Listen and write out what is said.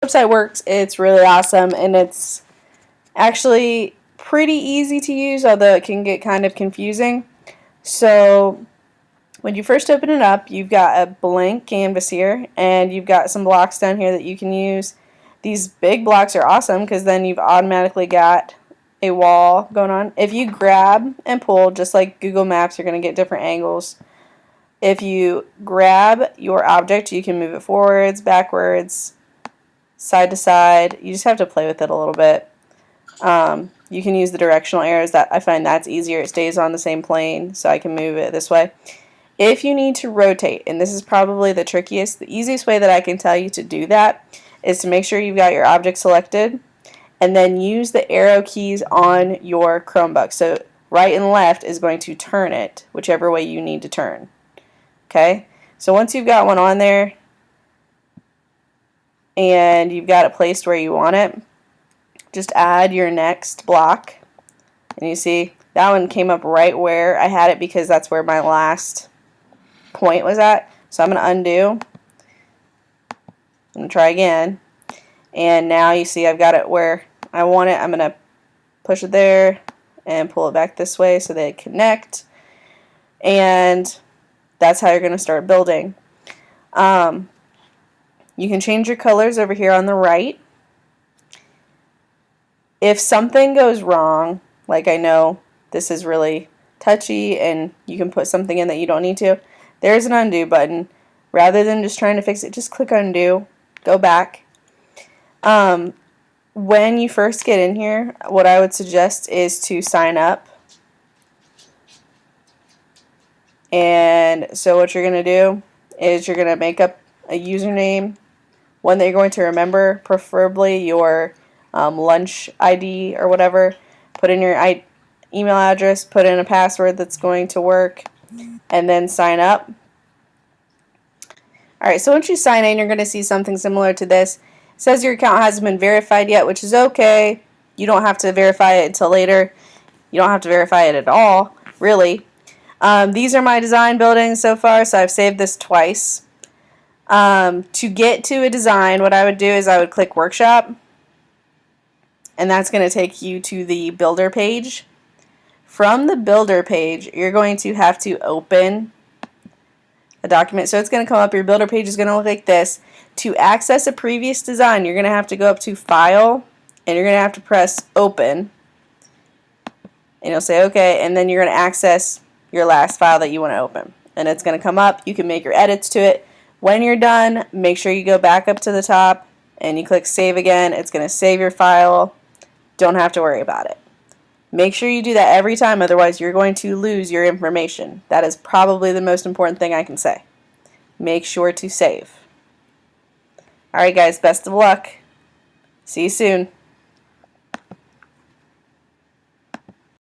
website works. It's really awesome, and it's actually pretty easy to use, although it can get kind of confusing. So when you first open it up, you've got a blank canvas here, and you've got some blocks down here that you can use. These big blocks are awesome because then you've automatically got a wall going on. If you grab and pull, just like Google Maps, you're going to get different angles. If you grab your object, you can move it forwards, backwards, side to side. You just have to play with it a little bit. You can use the directional arrows. That I find that's easier. It stays on the same plane, so I can move it this way. If you need to rotate, and this is probably the trickiest, the easiest way that I can tell you to do that is to make sure you've got your object selected, and then use the arrow keys on your Chromebook. So right and left is going to turn it whichever way you need to turn. Okay? So once you've got one on there and you've got it placed where you want it, just add your next block. And you see that one came up right where I had it because that's where my last point was at. So I'm going to undo. I'm going to try again. And now you see I've got it where I want it. I'm going to push it there and pull it back this way so they connect. And that's how you're going to start building. You can change your colors over here on the right. If something goes wrong, like I know this is really touchy and you can put something in that you don't need to, there's an undo button. Rather than just trying to fix it, just click undo, go back. When you first get in here, what I would suggest is to sign up. And so what you're going to do is you're going to make up a username, one that you're going to remember, preferably your lunch ID or whatever. Put in your email address, put in a password that's going to work, and then sign up. Alright, so once you sign in, you're going to see something similar to this. It says your account hasn't been verified yet, which is okay. You don't have to verify it until later. You don't have to verify it at all, really. These are my design buildings so far, so I've saved this twice. To get to a design, what I would do is I would click Workshop, and that's going to take you to the Builder page. From the Builder page, you're going to have to open a document. So it's going to come up, your Builder page is going to look like this. To access a previous design, you're going to have to go up to File, and you're going to have to press Open. And you'll say OK, and then you're going to access your last file that you want to open. And it's going to come up. You can make your edits to it. When you're done, make sure you go back up to the top and you click Save again. It's going to save your file. Don't have to worry about it. Make sure you do that every time, otherwise you're going to lose your information. That is probably the most important thing I can say. Make sure to save. Alright guys, best of luck. See you soon.